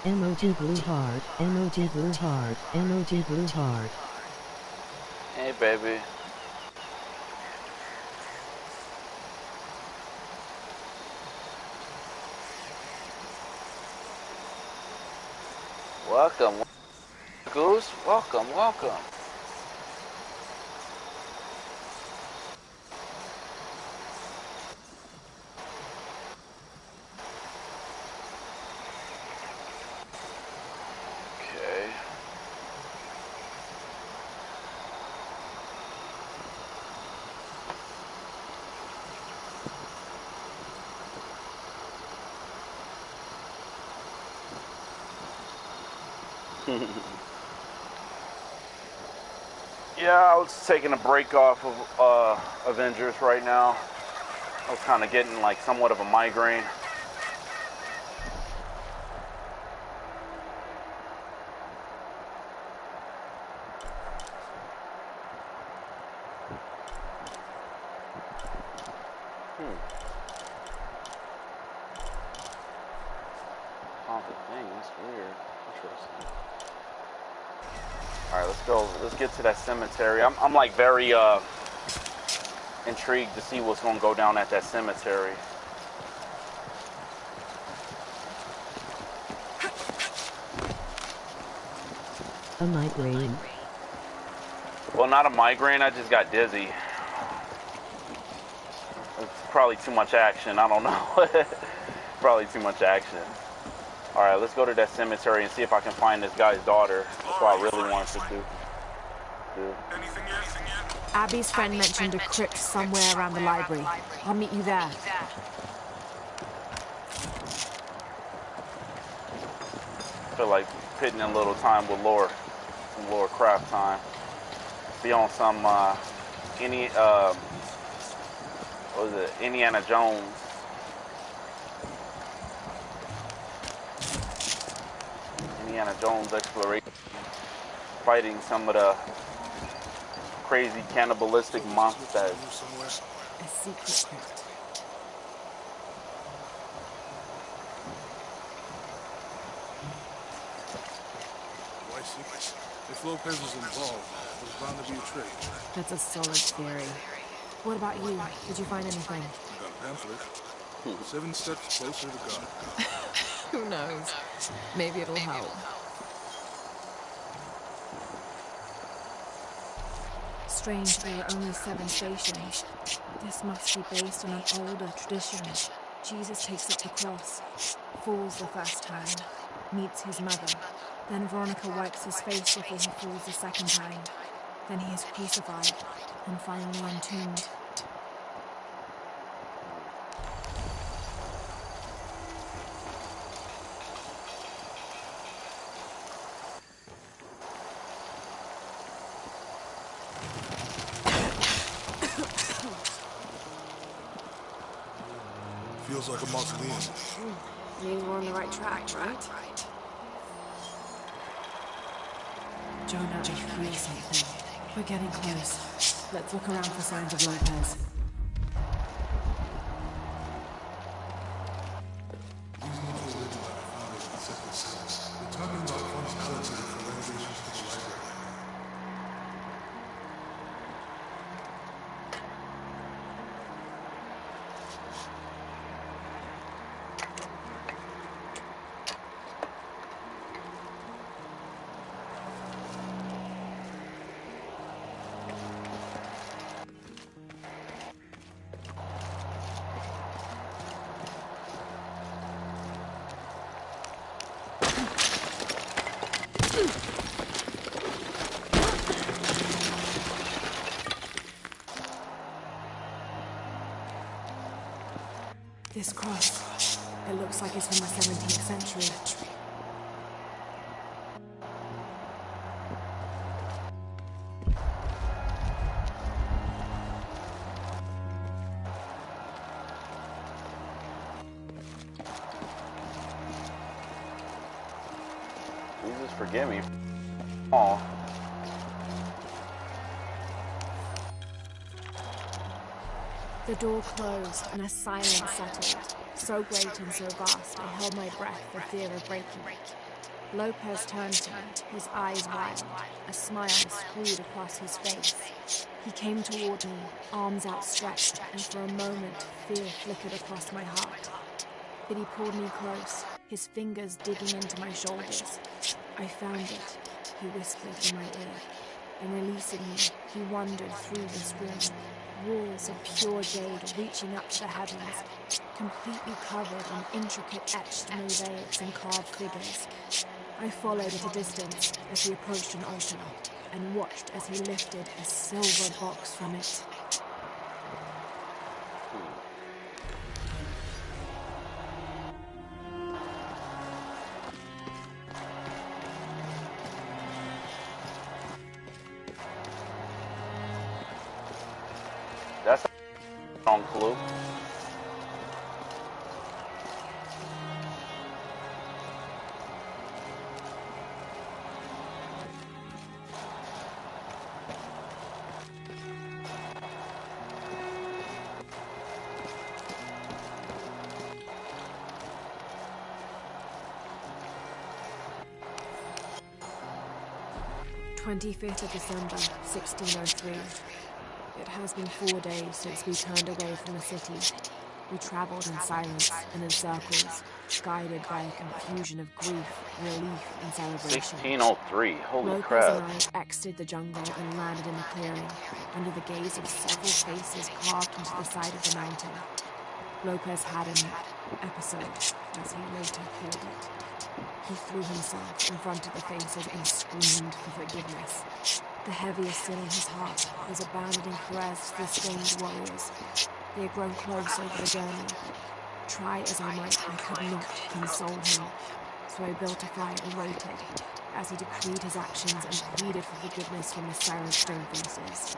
Emoji blue heart, emoji blue heart, emoji blue heart. Hey, baby. Welcome, Goose. Welcome, welcome. Okay. Yeah, I was taking a break off of Avengers right now. I was kind of getting like somewhat of a migraine. Haunted thing, that's weird. Interesting. Alright, let's go. Let's get to that cemetery. I'm like very intrigued to see what's gonna go down at that cemetery. A migraine. Well, not a migraine, I just got dizzy. It's probably too much action, I don't know. Probably too much action. Alright, let's go to that cemetery and see if I can find this guy's daughter. That's what I really wanted to do. Abby's friend mentioned a crypt somewhere around the library. I'll meet you there. I feel like pitting in a little time with Laura. Some Laura Craft time. Be on some, what was it? Indiana Jones. Indiana Jones exploration. Fighting some of the crazy cannibalistic monsters. A secret crypt. Why secret? If Lopez was involved, there's bound to be a trick. That's a solid theory. What about you? Did you find anything? I got a pamphlet. 7 steps closer to God. Who knows? Maybe it'll help. Strange there are only 7 stations. This must be based on an older tradition. Jesus takes up the cross, falls the first time, meets his mother. Then Veronica wipes his face before he falls the second time. Then he is crucified and finally entombed. Feels like a mausoleum. Means we're on the right track, right? Jonah, I feel something. We're getting close. Let's look around for signs of Lopez. They're talking about funds collected for renovations to the library. This cross, it looks like it's from the 17th century. Jesus forgive me. Aw. The door closed and a silence settled. so great and so vast, I held my breath for fear of breaking it. Lopez turned to me, his eyes wild, a smile screwed across his face. He came toward me, arms outstretched, and for a moment, fear flickered across my heart. But he pulled me close, his fingers digging into my shoulders. I found it, he whispered in my ear. And releasing me, he wandered through this room, walls of pure jade reaching up to the heavens, completely covered in intricate etched mosaics and carved figures. I followed at a distance as he approached an altar, and watched as he lifted a silver box from it. That's a strong clue. "25th of December, 1603. It has been 4 days since we turned away from the city. We traveled in silence and in circles, guided by a confusion of grief, relief, and celebration. 1603, holy Lopez crap. and I exited the jungle and landed in a clearing, under the gaze of several faces carved into the side of the mountain. Lopez had an episode, as he later called it. He threw himself in front of the faces and screamed for forgiveness. The heaviest sin in his heart was abandoning Perez to the strange warriors. They had grown close over the journey. Try as I might, I could not console him. So I built a fire and waited, as he decreed his actions and pleaded for forgiveness from the silent stone faces.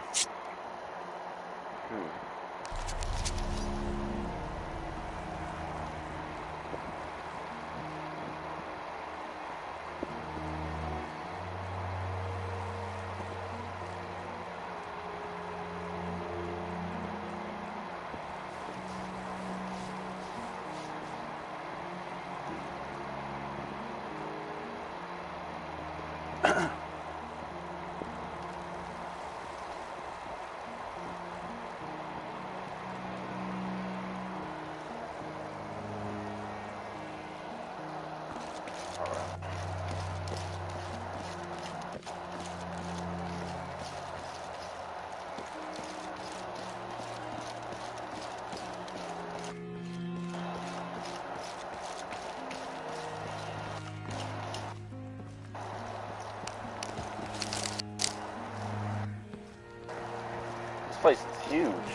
This place is huge.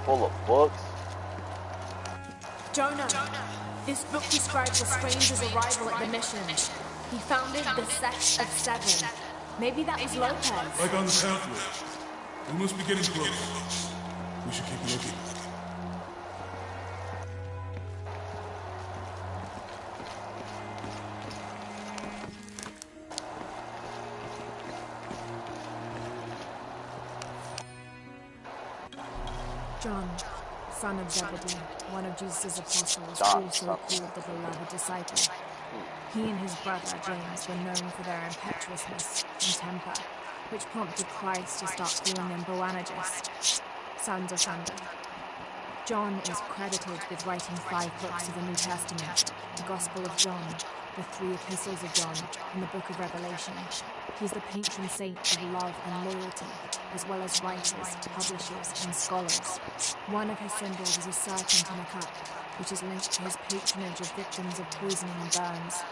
Full of books. Jonah, this book describes a stranger's arrival at the mission. He founded the Sect of Seven. Maybe that was Lopez. Like on the pathway. We must be getting close. We should keep looking. John, son of Zebedee, one of Jesus' apostles, John, also called the beloved disciple. He and his brother James were known for their impetuousness and temper, which prompted Christ to start calling them Boanerges, sons of thunder. John is credited with writing 5 books of the New Testament, the Gospel of John, the 3 epistles of John, and the Book of Revelation. He's the patron saint of love and loyalty, as well as writers, publishers, and scholars. One of his symbols is a serpent in a cup, which is linked to his patronage of victims of poisoning and burns.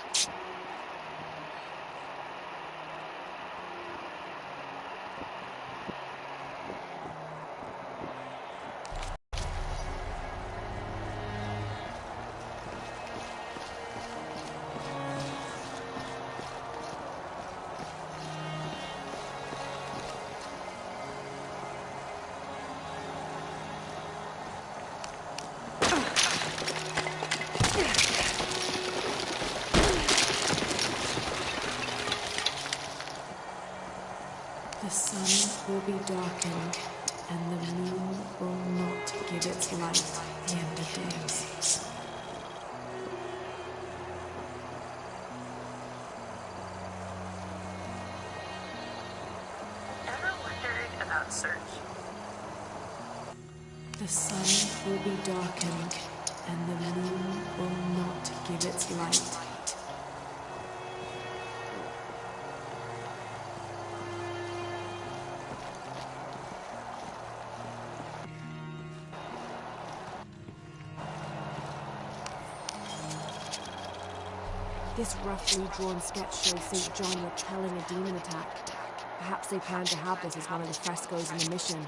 The sun will be darkened, and the moon will not give its light at the end of days. Ever wondered about search? The sun will be darkened, and the moon will not give its light. This roughly drawn sketch shows St. John repelling a demon attack. Perhaps they plan to have this as one of the frescoes in the mission.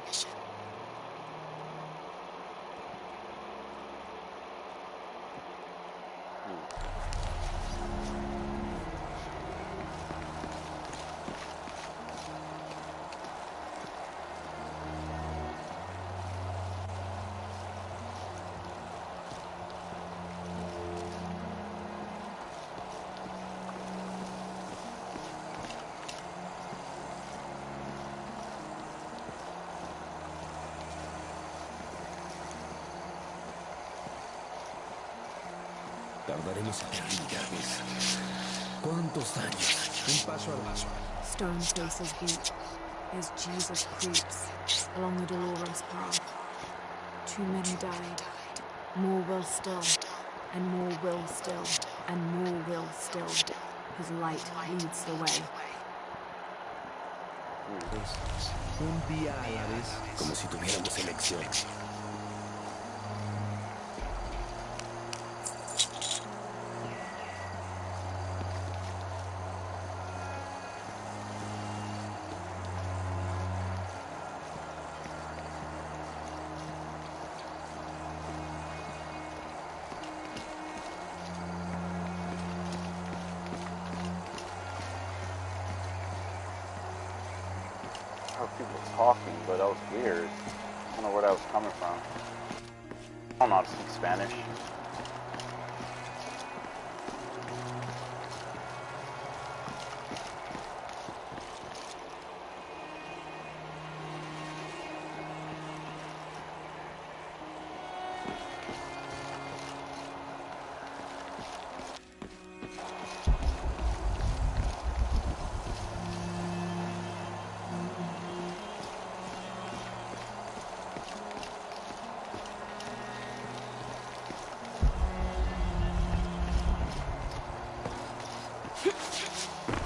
Tardaremos aquí, Jarvis. ¿Cuántos años? Un paso al paso. Stone faces weep as Jesus creeps along the dolorous path. Too many died. More will still, and more will still, and more will still. His light leads the way. Un día a la vez. Como si tuviéramos elección. I heard people talking, but that was weird. I don't know where that was coming from. I don't know how to speak Spanish.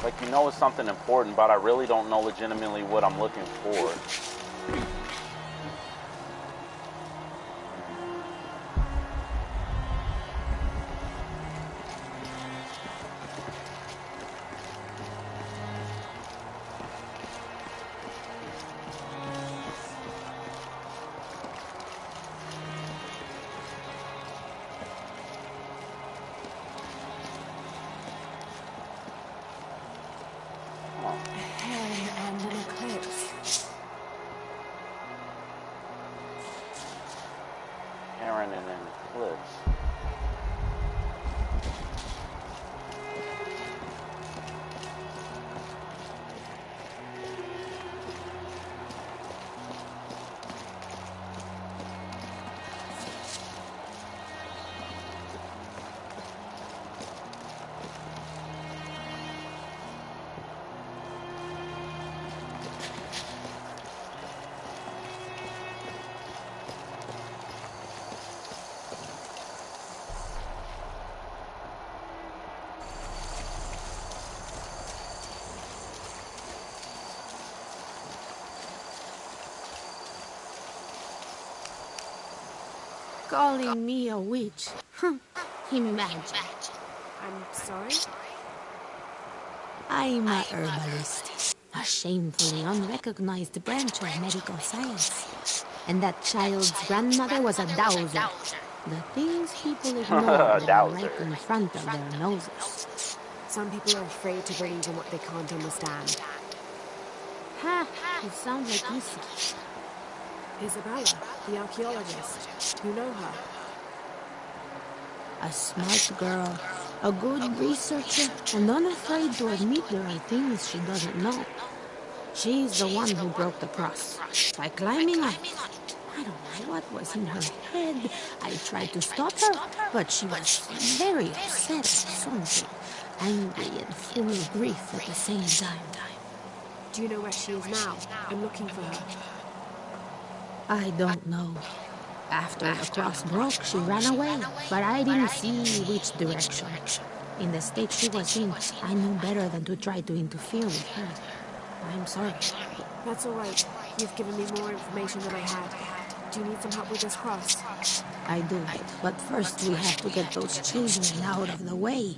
Like, you know it's something important, but I really don't know legitimately what I'm looking for. Aaron and an eclipse. Calling me a witch. Imagine. I'm sorry? I'm a herbalist. A shamefully unrecognized branch of medical science. And that child's grandmother was a dowser. The things people ignore when they're right in front of their noses. Some people are afraid to believe in what they can't understand. Ha! You sound like Issa. Isabella, the archaeologist. You know her. A smart girl, a good researcher, and unafraid to admit there are things she doesn't know. She's the one who broke the cross by climbing up. I don't know what was in her head. I tried to stop her, but she was very upset at something, angry and full of grief at the same time. Do you know where she is now? I'm looking for her. I don't know. After the cross broke, she ran away, but I didn't see which direction. In the state she was in, I knew better than to try to interfere with her. I'm sorry. That's all right. You've given me more information than I had. Do you need some help with this cross? I do, but first we have to get those children out of the way.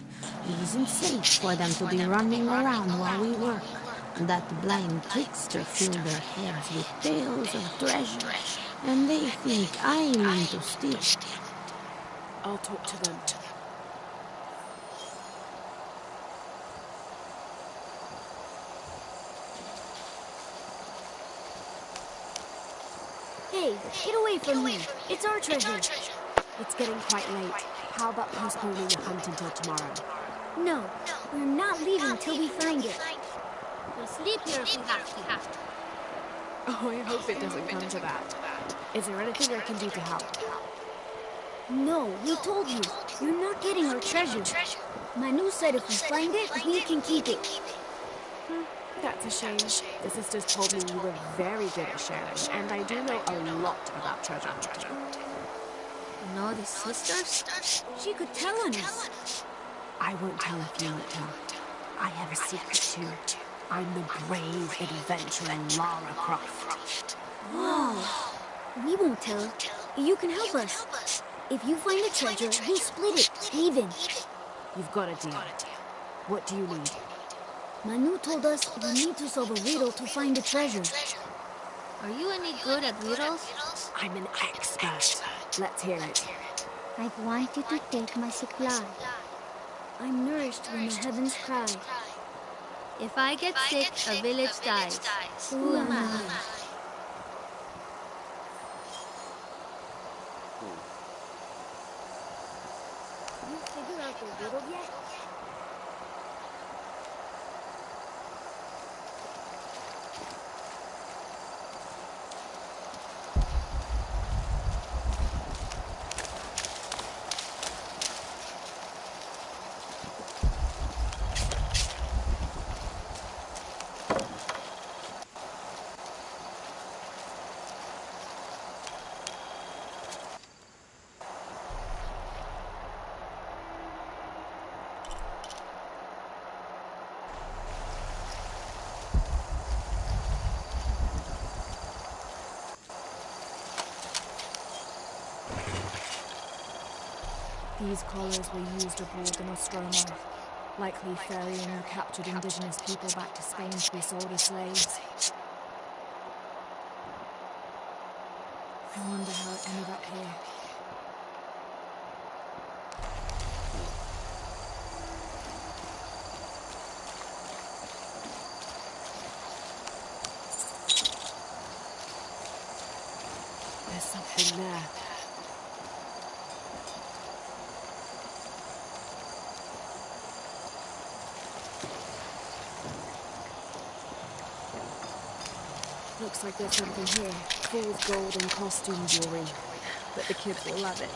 It isn't safe for them to be running around while we work. That blind trickster filled their heads with tales of treasure, and they think I mean to steal. I'll talk to them. Hey, get away from me. It's our treasure. It's getting quite late. How about postponing the hunt until tomorrow? No, we're not leaving till we find it. We'll sleep here if we have to. Oh, I hope it doesn't come to that. Is there anything I can do to help? No, we told you. You're not getting our treasure. Manu said if we find it, we can keep it. That's a shame. The sisters told me you were very good at sharing, and I do know a lot about treasure hunting. You know the sisters? She could tell on us. I won't tell if you won't tell. I have a secret too. I'm the brave adventurer Lara Croft. Wow. We won't tell. You can help us. If you find the treasure, we'll split it, even. You've got a deal. What do you need? Manu told us we need to solve a riddle to find the treasure. Are you any good at riddles? I'm an expert. Let's hear it. I want you to take my supply. I'm nourished when the heavens cry. If I get sick, a village dies. Who am I? You figure out the riddle yet? These collars were used abroad in Nostromo, likely ferrying the captured indigenous people back to Spain to be sold as slaves. I wonder how it ended up here. There's something there. Looks like there's something here. Fool's gold and costume jewelry. But the kids will love it.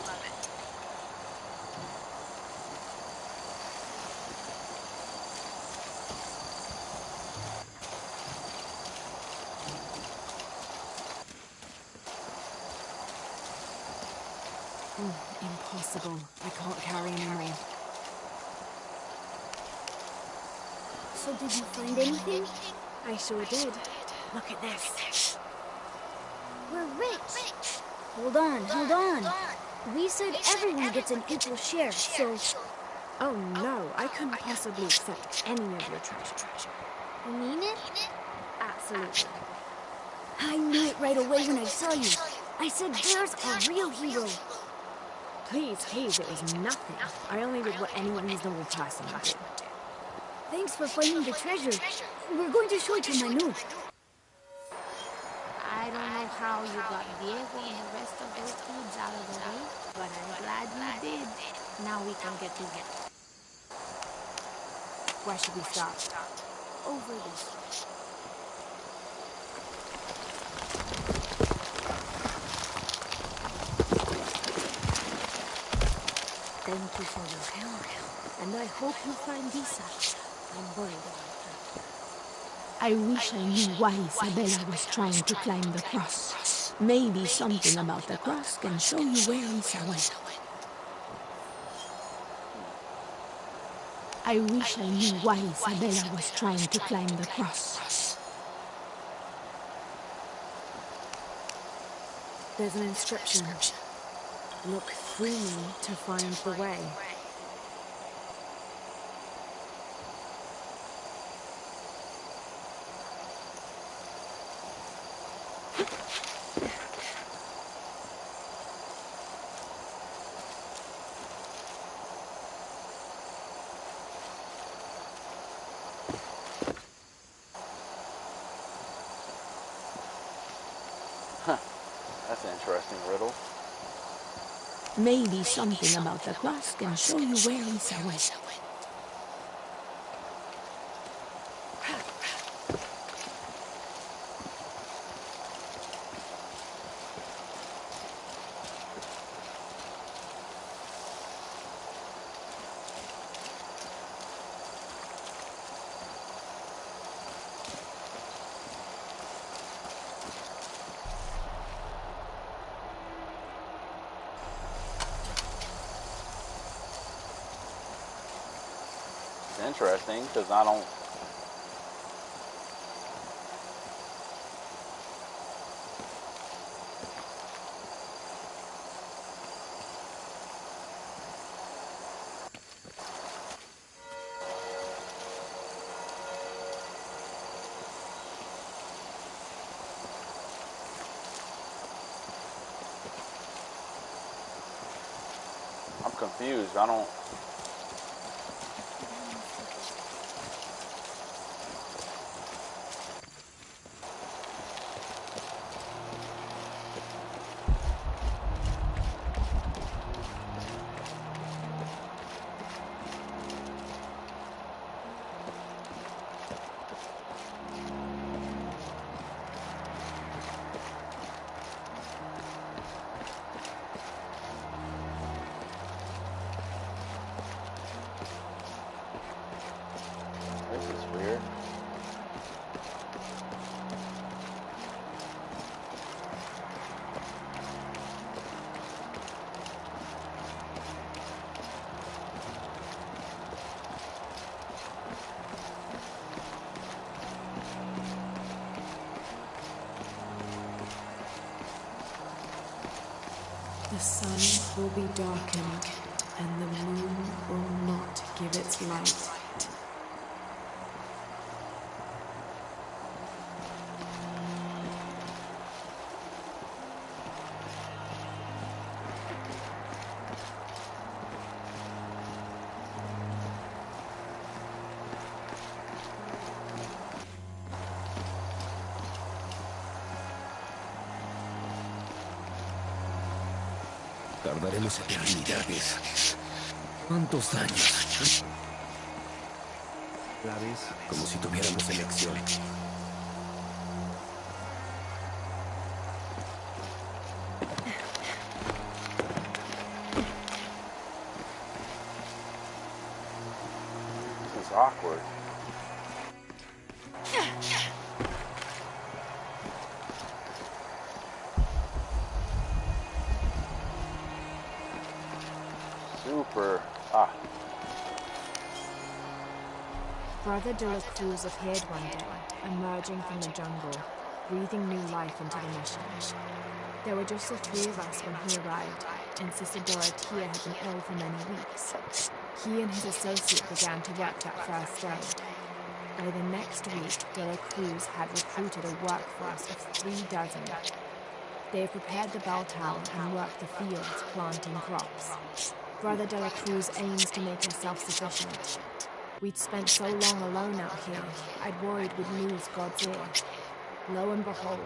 Impossible. I can't carry anymore. So did you find anything? I sure did. Look at this. We're rich. Hold on. We said everyone gets an equal share, so... Oh no, I couldn't possibly accept any of your treasure. You mean it? Absolutely. I knew it right away when I saw you. I said there's a real hero. Please, it was nothing. I only did what any reasonable person would do. Thanks for finding the treasure. We're going to show it to Manu. I don't know how you got Diego and the rest of those kids out of the way, but I'm glad you did. Now we can get to work. Where should we start? Over this way. Thank you for your help, and I hope you find Lisa. I'm worried about her. I wish I knew why Isabella was trying to climb the cross. Maybe something about the cross can show you where Lisa went. I wish I knew why Isabella was trying to climb the cross. There's an inscription. Look through me to find the way. That's an interesting riddle. Maybe something about the cross can show you where Lisa went. It's interesting because I don't. I'm confused. I don't. This is weird. The sun will be darkened, and the moon will not give its light. Tardaremos eternidades. ¿Cuántos años? ¿La ves? Como si tuviéramos elección. This is awkward. Super. Brother de la Cruz appeared one day, emerging from the jungle, breathing new life into the mission. There were just the three of us when he arrived, and Sister Dorothea had been ill for many weeks. He and his associate began to work that first day. By the next week, de la Cruz had recruited a workforce of 36. They have prepared the bell tower and worked the fields, planting crops. Brother de la Cruz aims to make us self-sufficient. We'd spent so long alone out here, I'd worried we'd lose God's ear. Lo and behold,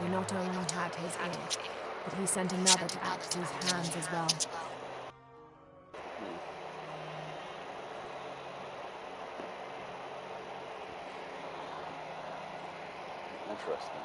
we not only had his ear, but he sent another to act these hands as well. Interesting.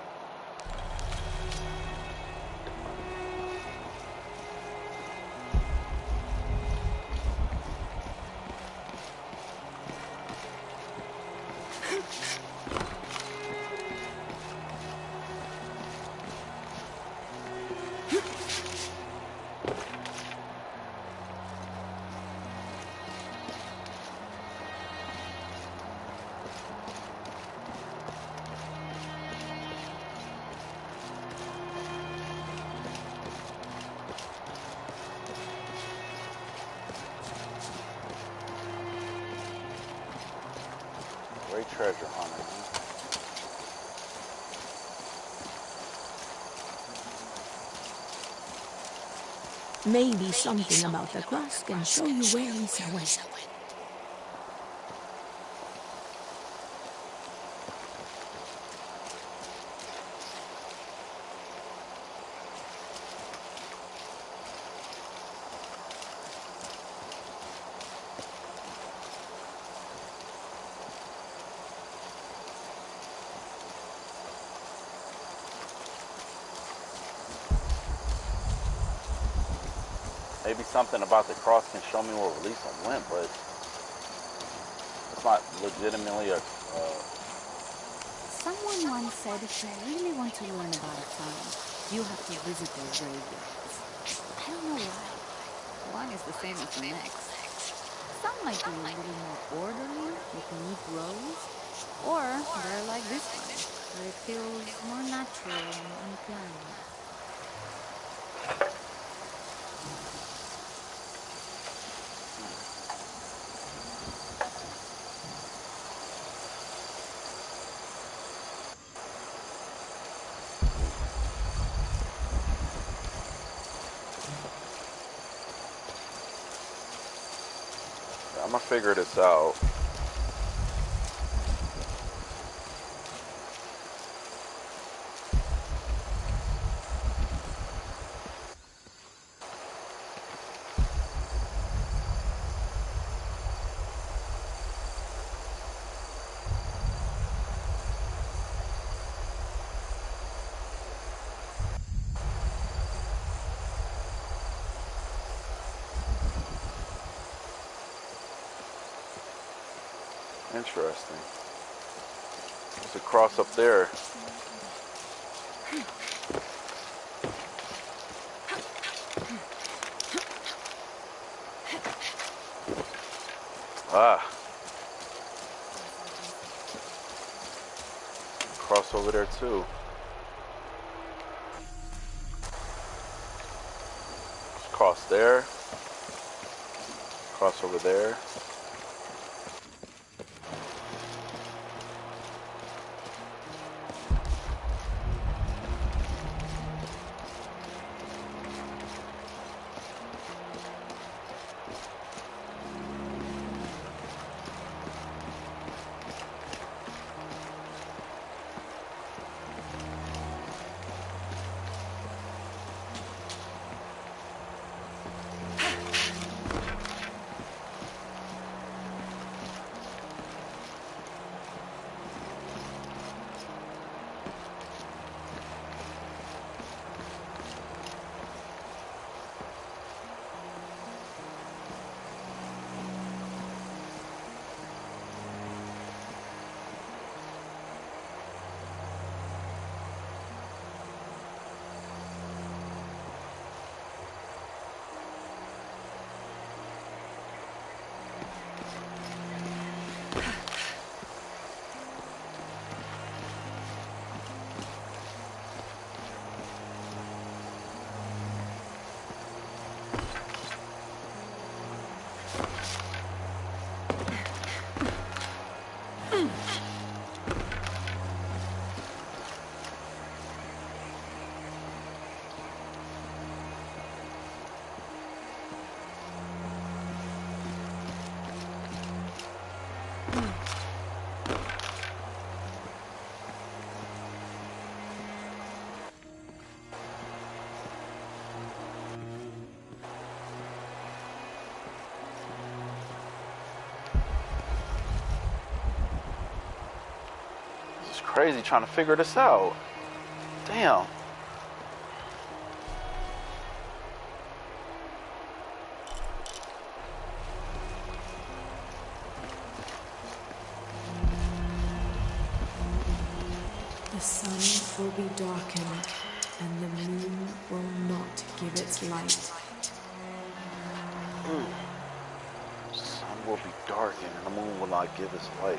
Great treasure hunter, huh? Maybe something about the cross can show you where Lisa went. Maybe something about the cross can show me where Lisa went, but it's not legitimately a. Someone once said if you really want to learn about a town, you have to visit their graveyards. I don't know why. One is the same as the next. Some might be a little more orderly, with neat rows, or they're like this one, where it feels more natural and unplanned. I'm gonna figure this out. Interesting. There's a cross up there. Ah. Cross over there too. Cross there. Cross over there. It's crazy trying to figure this out. Damn. The sun will be darkened, and the moon will not give its light. The sun will be darkened and the moon will not give its light.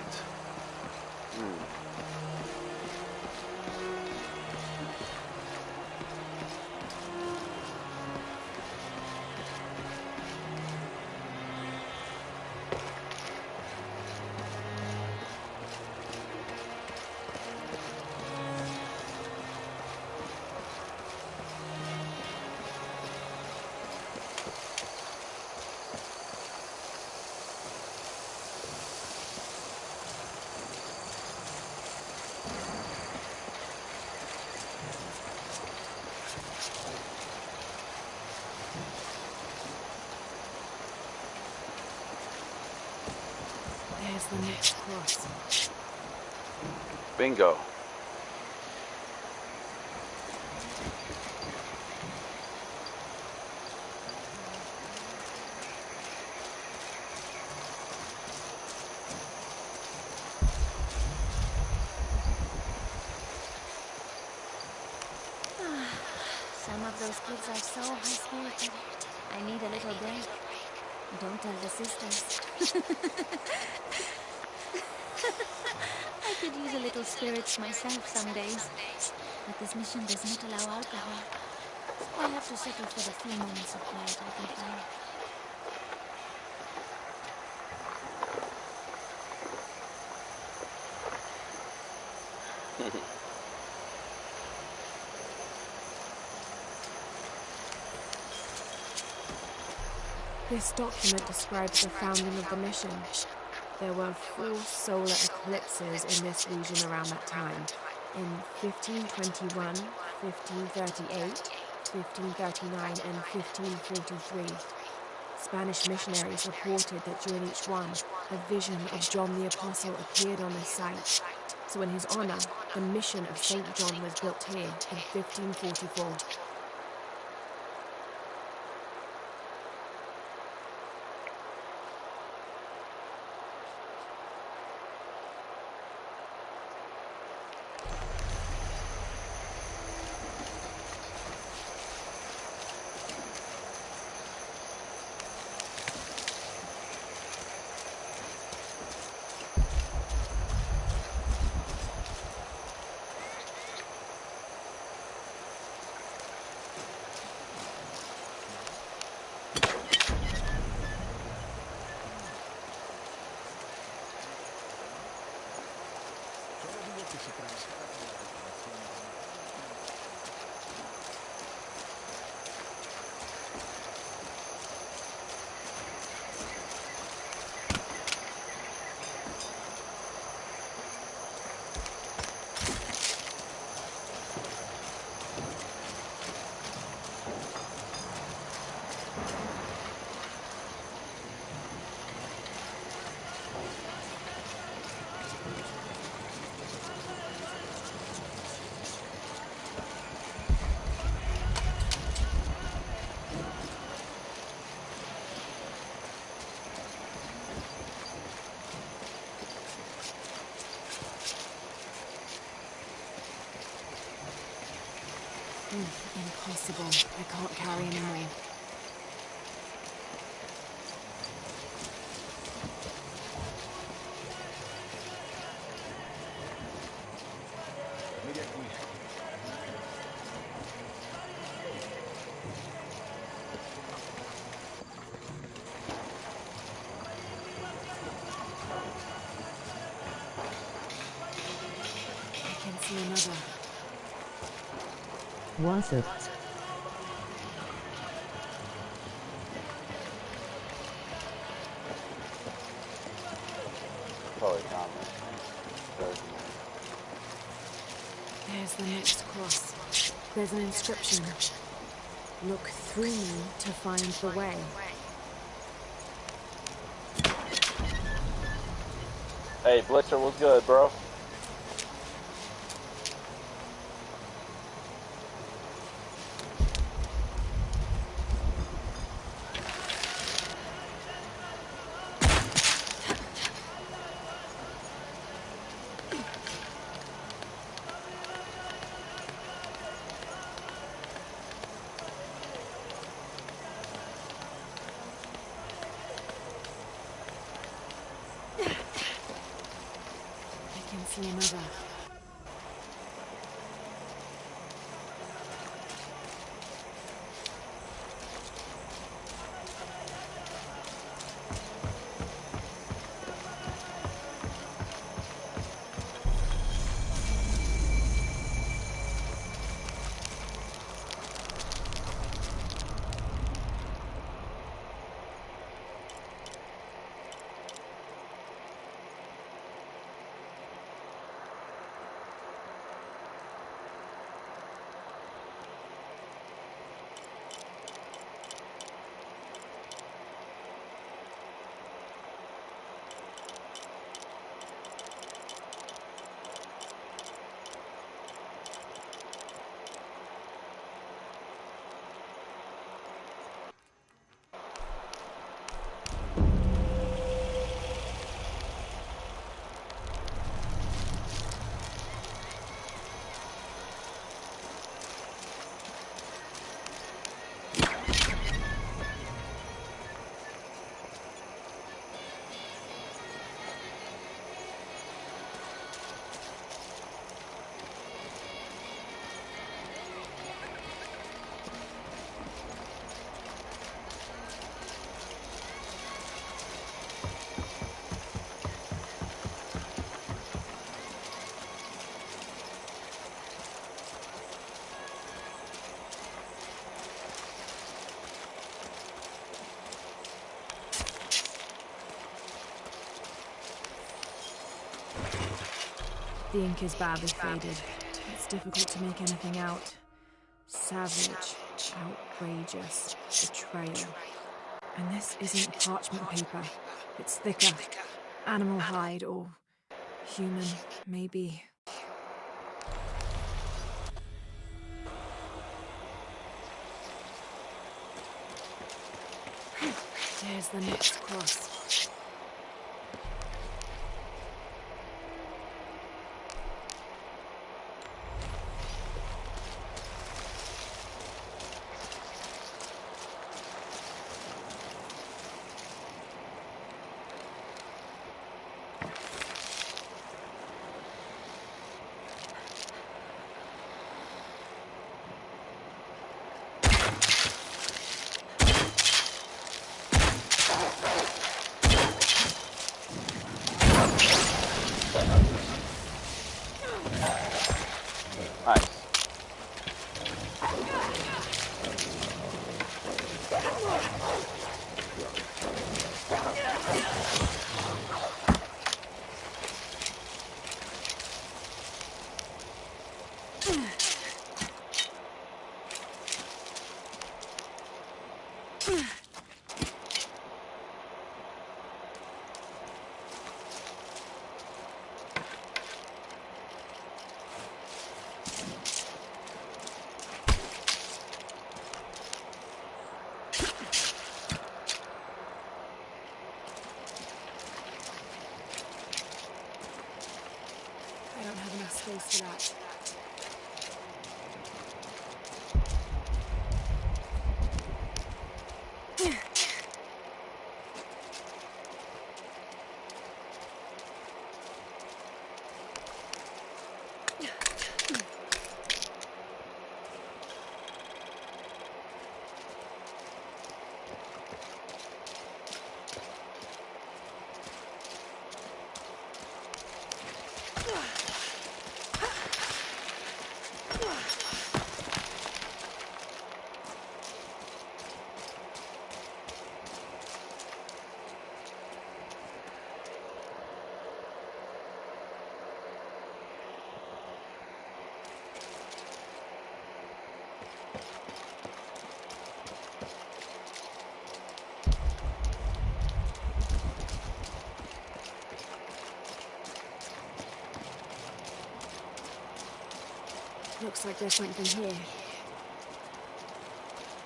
There's the next cross. Bingo. Some of those kids are so high-spirited. I need a little break. Don't tell the sisters. I could use a little spirits myself some days. But this mission does not allow alcohol. So I have to settle for the few moments of quiet I can find. This document describes the founding of the mission. There were 4 solar eclipses in this region around that time, in 1521, 1538, 1539, and 1543. Spanish missionaries reported that during each one, a vision of John the Apostle appeared on the site. So in his honor, the mission of St. John was built here in 1544. Impossible. I can't carry anymore. I can see another. Was it? Probably common. There's the next cross. There's an inscription. Look through me to find the way. Hey, Blitzer, what's good, bro? I can see another. The ink is badly faded. It's difficult to make anything out. Savage, outrageous, betrayal. And this isn't parchment paper. It's thicker. Animal hide or human, maybe. There's the next cross. Nice. I don't have enough space for that. Looks like there's something here.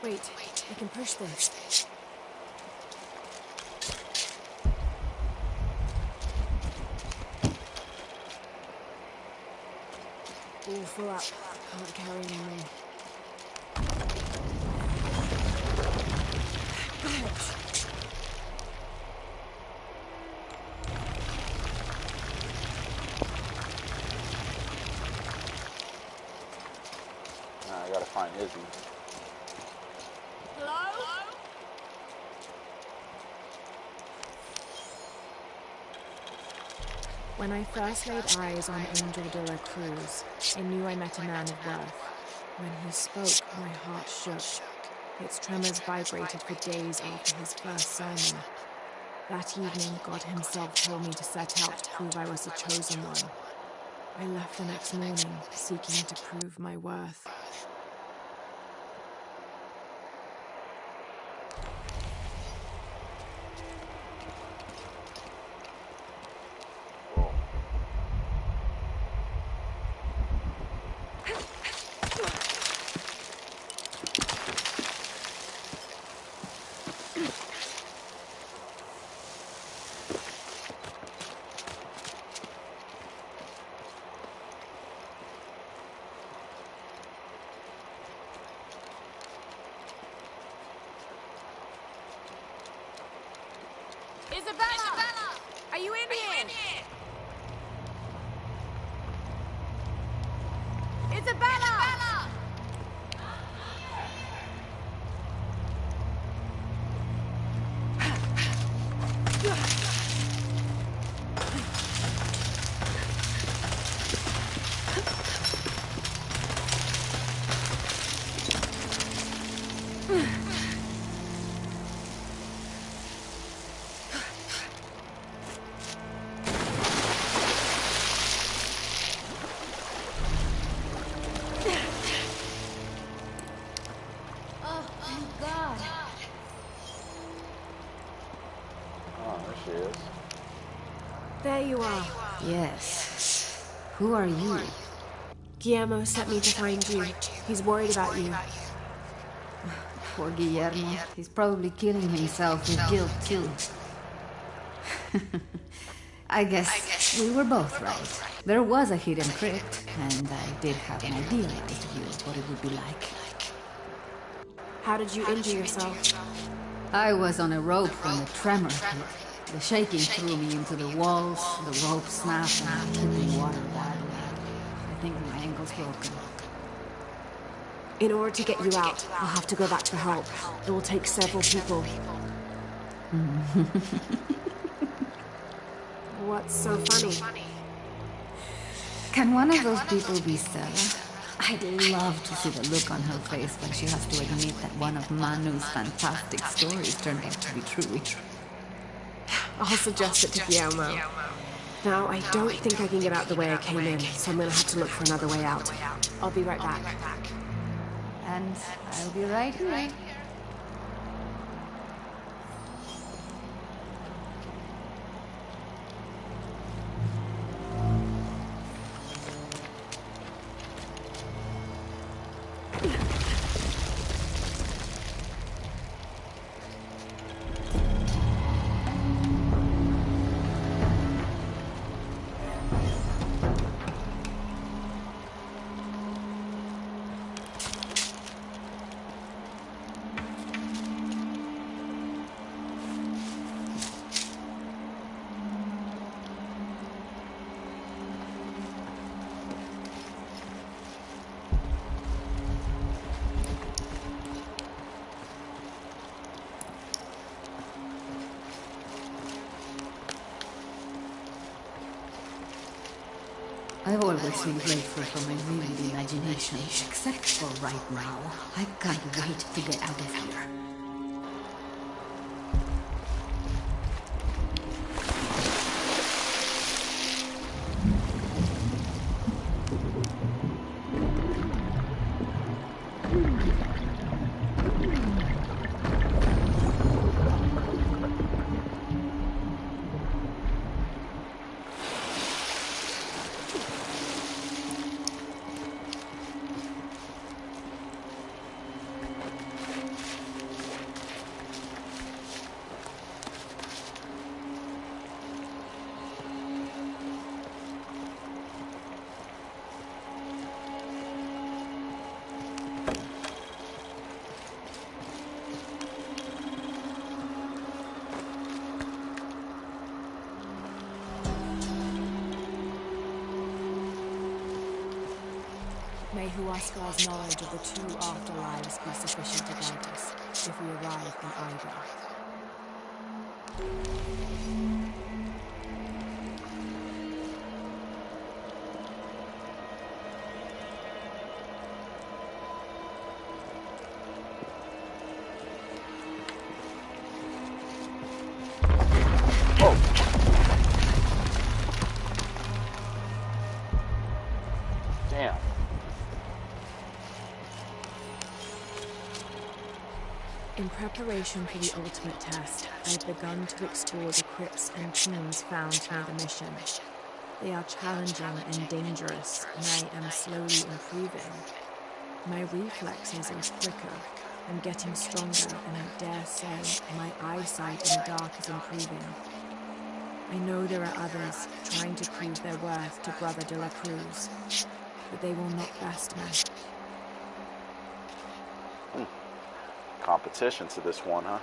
Wait, I can push this. All full up. Can't carry anymore. I gotta find Izzy. Hello? When I first laid eyes on Angel de la Cruz, I knew I met a man of worth. When he spoke, my heart shook. Its tremors vibrated for days after his first sermon. That evening, God himself told me to set out to prove I was the chosen one. I left the next morning, seeking to prove my worth. you are. Yes. Who are you? Guillermo sent me to find you. He's worried about you. Poor Guillermo. He's probably killing himself with guilt, too. I guess we were both right. There was a hidden crypt, and I did have an idealized view of what it would be like. How did you injure yourself? I was on a rope when the tremor hit. The shaking threw me into the walls, the rope snapped, and I hit the water badly. I think my ankle's broken. In order to get you out, I'll have to go back for help. It will take several people. What's so funny? Can one of those people be Stella? I'd love to see the look on her face when she has to admit that one of Manu's fantastic stories turned out to be true. I'll suggest it to Guillermo. Now, I don't think I can get out the way I came in, so I'm gonna have to look for another way out. I'll be right back. And I'll be right here. I've always been grateful for my vivid imagination, except for right now. I can't wait to get out of here. May Huascar's knowledge of the two afterlives be sufficient to guide us, if we arrive in either. Damn. In preparation for the ultimate test, I've begun to explore the crypts and tombs found near the mission. They are challenging and dangerous, and I am slowly improving. My reflexes are quicker. I'm getting stronger, and I dare say my eyesight in the dark is improving. I know there are others trying to prove their worth to Brother de la Cruz, but they will not best me. Competition to this one, huh?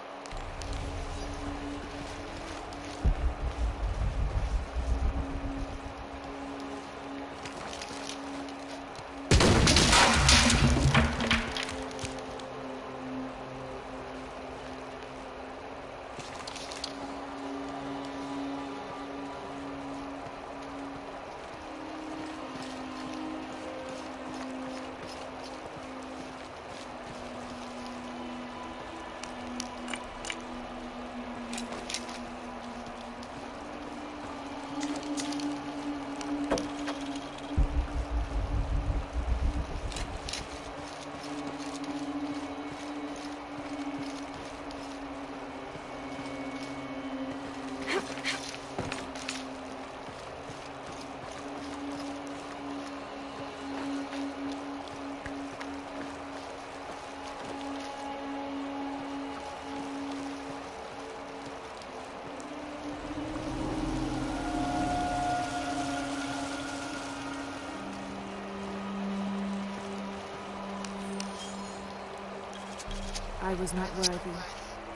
I was not worthy.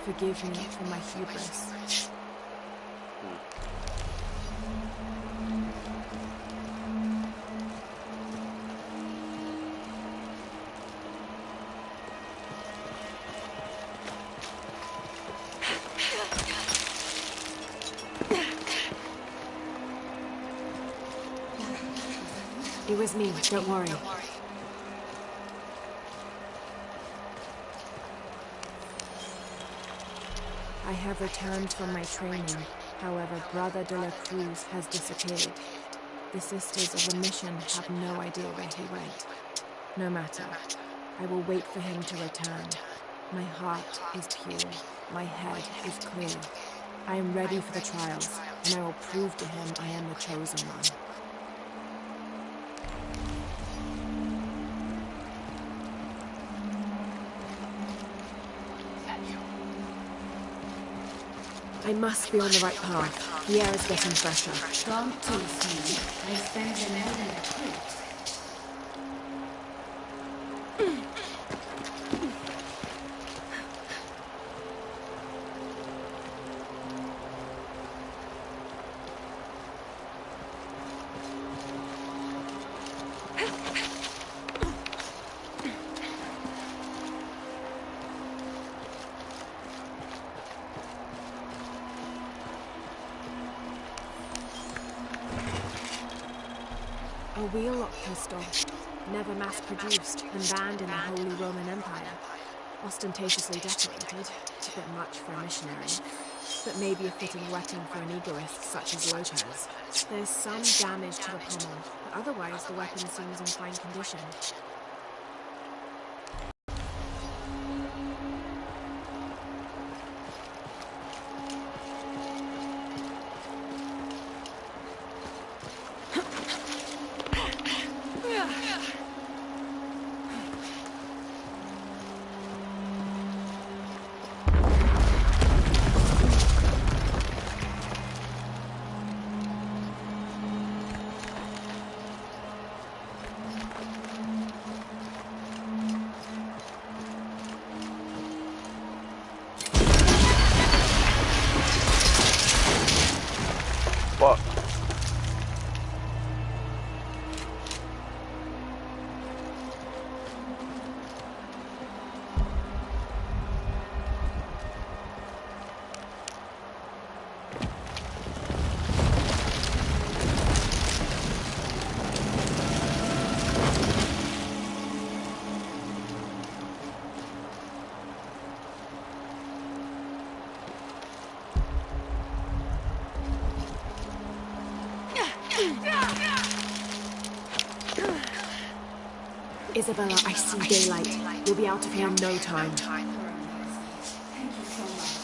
Forgive me for my hubris. It was me, don't worry. I have returned from my training. However, Brother de la Cruz has disappeared. The Sisters of the Mission have no idea where he went. No matter. I will wait for him to return. My heart is pure. My head is clear. I am ready for the trials, and I will prove to him I am the chosen one. I must be on the right path. The air is getting fresher. Don't tease me. I spent the night in a crypt. A wheel-lock pistol, never mass-produced and banned in the Holy Roman Empire. Ostentatiously decorated, a bit much for a missionary, but maybe a fitting weapon for an egoist such as Lopez. There's some damage to the pommel, but otherwise the weapon seems in fine condition. Fuck. Isabella, I see daylight. We'll be out of here in no time. Thank you so much.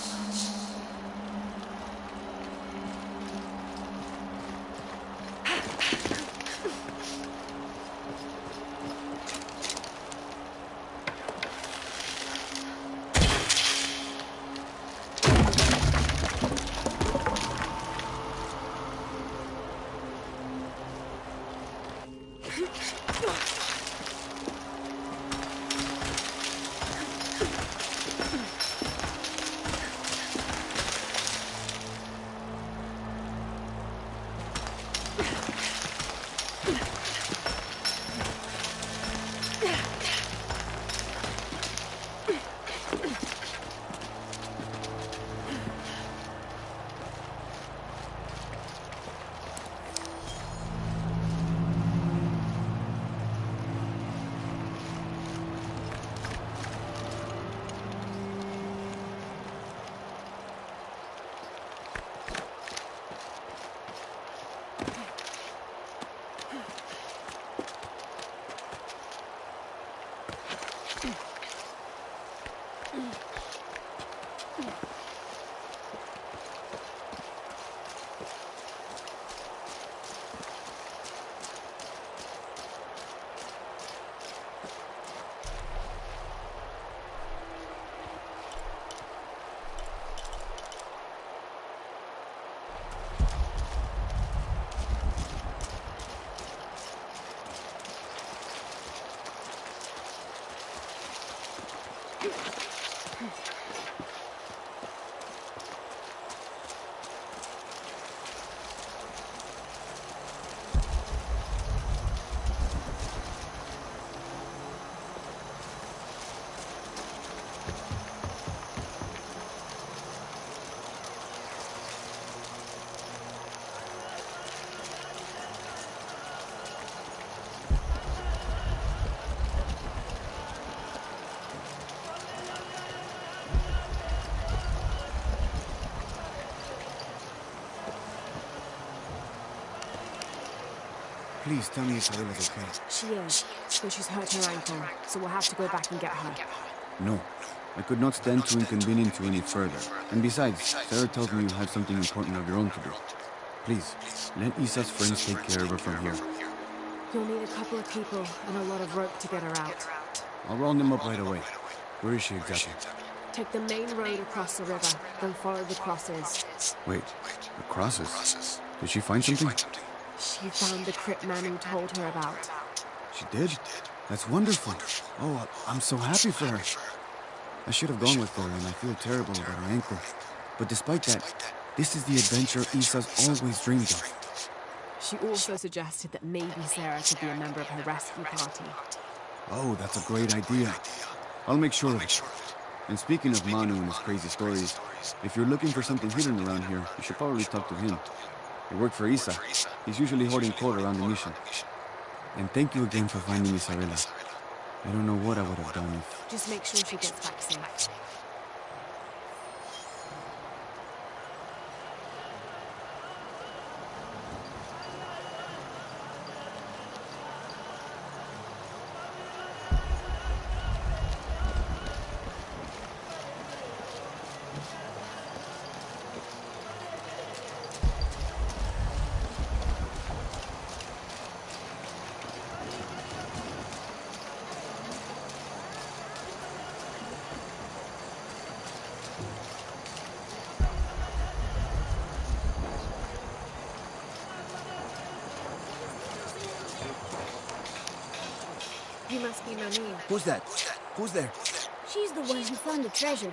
Please tell me Isabella's okay. She is, but she's hurt her ankle, so we'll have to go back and get her. No. I could not stand to inconvenience you any further. And besides, Sarah tells me you have something important of your own to do. Please, let Isa's friends take care of her from here. You'll need a couple of people and a lot of rope to get her out. I'll round them up right away. Where is she exactly? Take the main road across the river, then follow the crosses. Wait, the crosses? Did she find something? She found the crypt man who told her about. She did? That's wonderful. Oh, I'm so happy for her. I should have gone with her, and I feel terrible about her ankle. But despite that, this is the adventure Isa's always dreamed of. She also suggested that maybe Sarah could be a member of her rescue party. Oh, that's a great idea. I'll make sure of it. And speaking of Manu and his crazy stories, if you're looking for something hidden around here, you should probably talk to him. He worked for Isa. He's usually hoarding coal around the mission. And thank you again for finding Isabella. I don't know what I would have done if... Just make sure she gets back safe. You must be Manu. Who's that? Who's there? She's the one who found the treasure.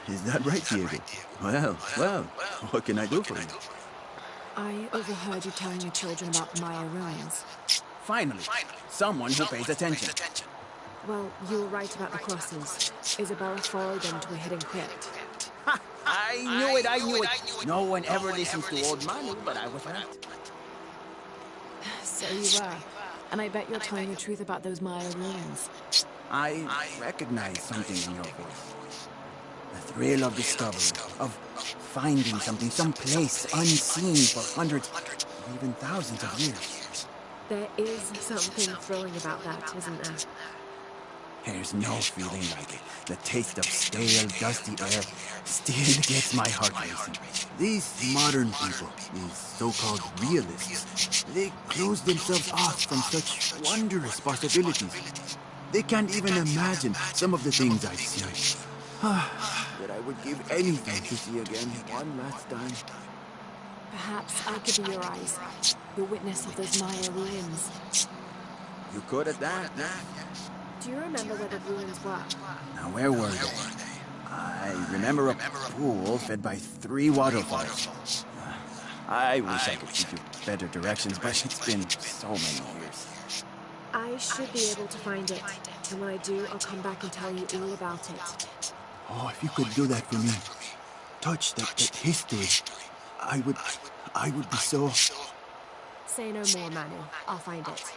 Is that right, Diego? Well, what can I do for you? I overheard you telling your children about Maya ruins. Finally, someone who pays attention. Well, you were right about the crosses. Isabella followed them to a hidden crypt. Ha! I knew it! No one ever listens to old Manu, but I was right. So you were. And I bet you're telling the truth about those Maya ruins. I recognize something in your voice. The thrill of discovery, of finding something, some place unseen for hundreds, or even thousands of years. There is something thrilling about that, isn't there? There's no feeling like it. The taste of stale, dusty air still gets my heart racing. These modern people, these so-called realists, they close themselves off from such wondrous possibilities. They can't even imagine some of the things I've seen. That I would give anything to see again one last time. Perhaps I could be your eyes, your witness of those Maya ruins. You could at that. Do you remember where the ruins were? Now, where were they? I remember a pool fed by 3 waterfalls. I wish I could give you better directions, but it's been so many years. I should be able to find it, and when I do, I'll come back and tell you all about it. Oh, if you could do that for me, touch that history, I would be so... Say no more, Manu. I'll find it.